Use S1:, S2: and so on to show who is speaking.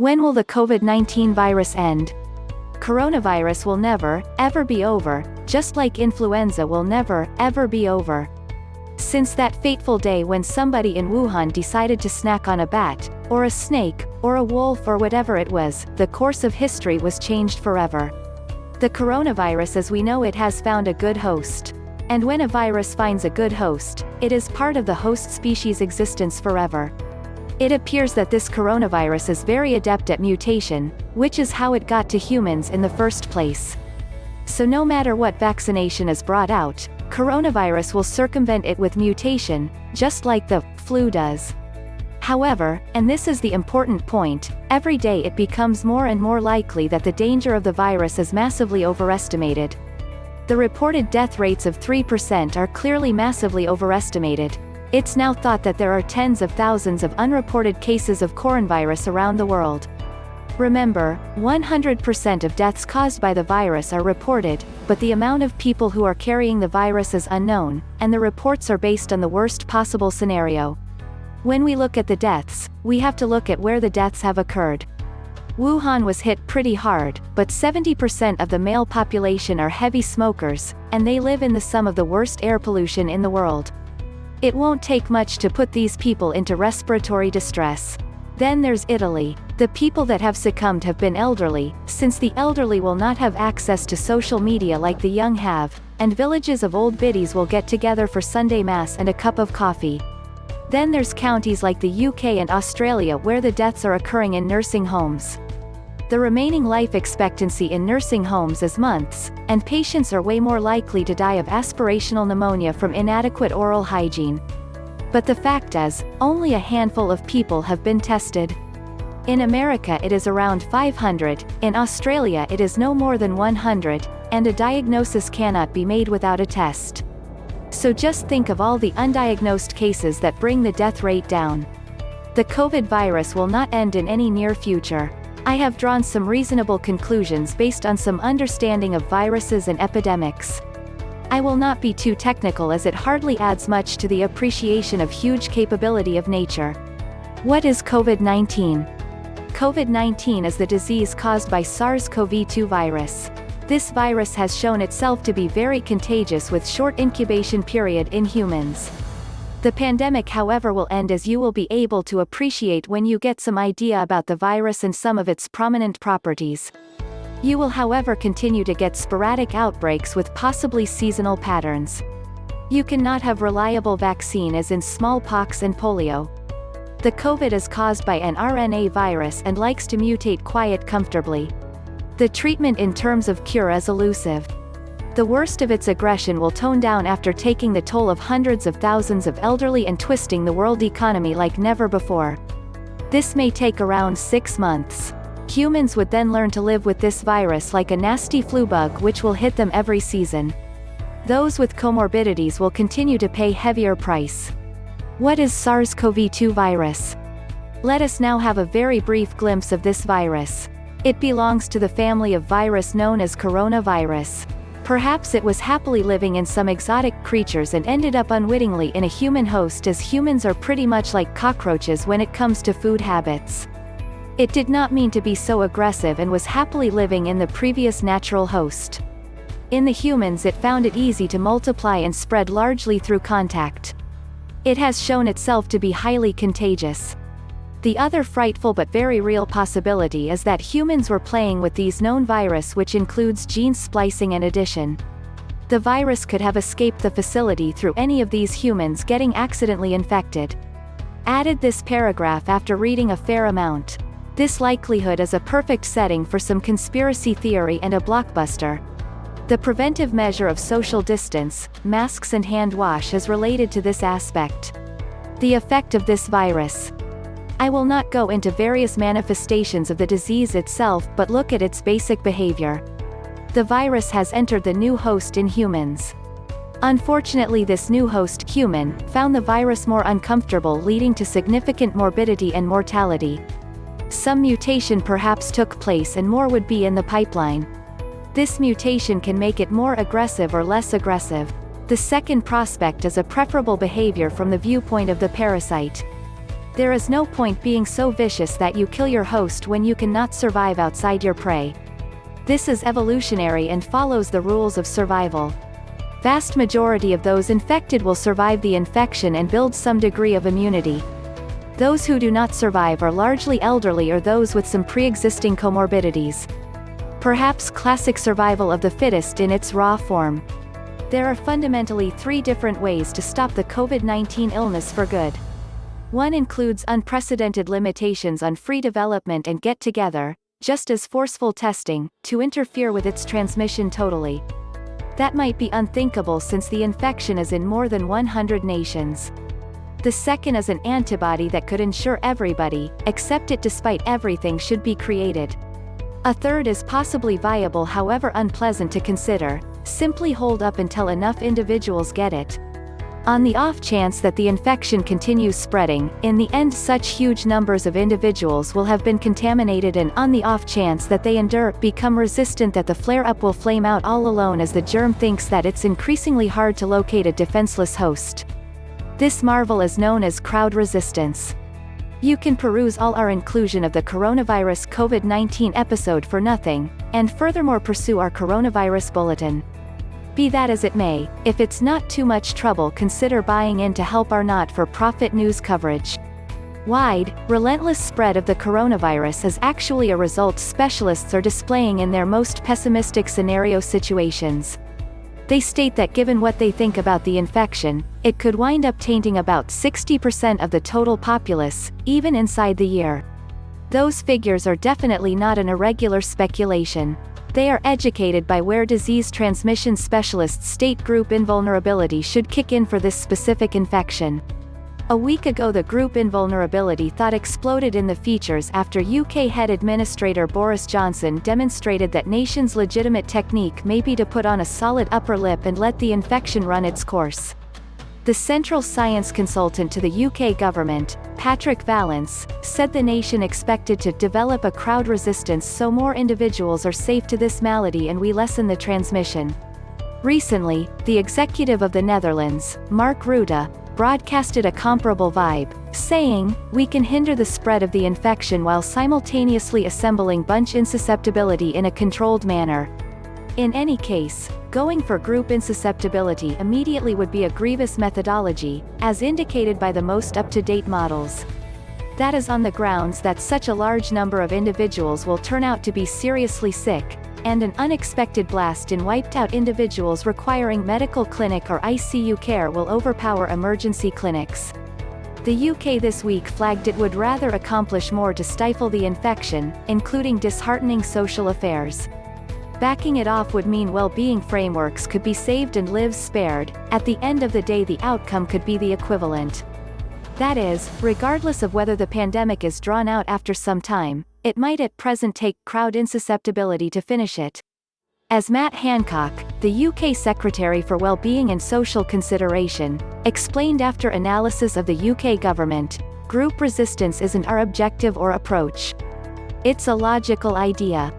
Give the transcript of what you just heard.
S1: When will the COVID-19 virus end? Coronavirus will never, ever be over, just like influenza will never, ever be over. Since that fateful day when somebody in Wuhan decided to snack on a bat, or a snake, or a wolf or whatever it was, the course of history was changed forever. The coronavirus as we know it has found a good host. And when a virus finds a good host, it is part of the host species' existence forever. It appears that this coronavirus is very adept at mutation, which is how it got to humans in the first place. So no matter what vaccination is brought out, coronavirus will circumvent it with mutation, just like the flu does. However, and this is the important point, every day it becomes more and more likely that the danger of the virus is massively overestimated. The reported death rates of 3% are clearly massively overestimated. It's now thought that there are tens of thousands of unreported cases of coronavirus around the world. Remember, 100% of deaths caused by the virus are reported, but the amount of people who are carrying the virus is unknown, and the reports are based on the worst possible scenario. When we look at the deaths, we have to look at where the deaths have occurred. Wuhan was hit pretty hard, but 70% of the male population are heavy smokers, and they live in some of the worst air pollution in the world. It won't take much to put these people into respiratory distress. Then there's Italy. The people that have succumbed have been elderly, since the elderly will not have access to social media like the young have, and villages of old biddies will get together for Sunday Mass and a cup of coffee. Then there's counties like the UK and Australia where the deaths are occurring in nursing homes. The remaining life expectancy in nursing homes is months, and patients are way more likely to die of aspirational pneumonia from inadequate oral hygiene. But the fact is, only a handful of people have been tested. In America it is around 500, in Australia it is no more than 100, and a diagnosis cannot be made without a test. So just think of all the undiagnosed cases that bring the death rate down. The COVID virus will not end in any near future. I have drawn some reasonable conclusions based on some understanding of viruses and epidemics. I will not be too technical as it hardly adds much to the appreciation of huge capability of nature. What is COVID-19? COVID-19 is the disease caused by SARS-CoV-2 virus. This virus has shown itself to be very contagious with short incubation period in humans. The pandemic however will end as you will be able to appreciate when you get some idea about the virus and some of its prominent properties. You will however continue to get sporadic outbreaks with possibly seasonal patterns. You cannot have reliable vaccine as in smallpox and polio. The COVID is caused by an RNA virus and likes to mutate quite comfortably. The treatment in terms of cure is elusive. The worst of its aggression will tone down after taking the toll of hundreds of thousands of elderly and twisting the world economy like never before. This may take around 6 months. Humans would then learn to live with this virus like a nasty flu bug which will hit them every season. Those with comorbidities will continue to pay heavier price. What is SARS-CoV-2 virus? Let us now have a very brief glimpse of this virus. It belongs to the family of virus known as coronavirus. Perhaps it was happily living in some exotic creatures and ended up unwittingly in a human host as humans are pretty much like cockroaches when it comes to food habits. It did not mean to be so aggressive and was happily living in the previous natural host. In the humans it found it easy to multiply and spread largely through contact. It has shown itself to be highly contagious. The other frightful but very real possibility is that humans were playing with these known virus which includes gene splicing and addition. The virus could have escaped the facility through any of these humans getting accidentally infected. Added this paragraph after reading a fair amount. This likelihood is a perfect setting for some conspiracy theory and a blockbuster. The preventive measure of social distance, masks and hand wash is related to this aspect. The effect of this virus. I will not go into various manifestations of the disease itself but look at its basic behavior. The virus has entered the new host in humans. Unfortunately this new host, human, found the virus more uncomfortable leading to significant morbidity and mortality. Some mutation perhaps took place and more would be in the pipeline. This mutation can make it more aggressive or less aggressive. The second prospect is a preferable behavior from the viewpoint of the parasite. There is no point being so vicious that you kill your host when you cannot survive outside your prey. This is evolutionary and follows the rules of survival. Vast majority of those infected will survive the infection and build some degree of immunity. Those who do not survive are largely elderly or those with some pre-existing comorbidities. Perhaps classic survival of the fittest in its raw form. There are fundamentally 3 different ways to stop the COVID-19 illness for good. One includes unprecedented limitations on free development and get-together, just as forceful testing, to interfere with its transmission totally. That might be unthinkable since the infection is in more than 100 nations. The second is an antibody that could ensure everybody, accept it despite everything, should be created. A third is possibly viable, however unpleasant to consider: simply hold up until enough individuals get it. On the off chance that the infection continues spreading, in the end such huge numbers of individuals will have been contaminated, and on the off chance that they become resistant, that the flare-up will flame out all alone as the germ thinks that it's increasingly hard to locate a defenseless host. This marvel is known as crowd resistance. You can peruse all our inclusion of the coronavirus COVID-19 episode for nothing, and furthermore pursue our coronavirus bulletin. Be that as it may, if it's not too much trouble, consider buying in to help our not-for-profit news coverage. Wide, relentless spread of the coronavirus is actually a result specialists are displaying in their most pessimistic scenario situations. They state that given what they think about the infection, it could wind up tainting about 60% of the total populace, even inside the year. Those figures are definitely not an irregular speculation. They are educated by where disease transmission specialists state group invulnerability should kick in for this specific infection. A week ago the group invulnerability thought exploded in the features after UK Head Administrator Boris Johnson demonstrated that nation's legitimate technique may be to put on a solid upper lip and let the infection run its course. The central science consultant to the UK government, Patrick Vallance, said the nation expected to develop a crowd resistance so more individuals are safe to this malady and we lessen the transmission. Recently, the executive of the Netherlands, Mark Rutte, broadcasted a comparable vibe, saying, "We can hinder the spread of the infection while simultaneously assembling bunch insusceptibility in a controlled manner." In any case, going for group insusceptibility immediately would be a grievous methodology, as indicated by the most up-to-date models. That is on the grounds that such a large number of individuals will turn out to be seriously sick, and an unexpected blast in wiped-out individuals requiring medical clinic or ICU care will overpower emergency clinics. The UK this week flagged it would rather accomplish more to stifle the infection, including disheartening social affairs. Backing it off would mean well-being frameworks could be saved and lives spared. At the end of the day the outcome could be the equivalent. That is, regardless of whether the pandemic is drawn out after some time, it might at present take crowd insusceptibility to finish it. As Matt Hancock, the UK Secretary for Wellbeing and Social Consideration, explained after analysis of the UK government, group resistance isn't our objective or approach. It's a logical idea.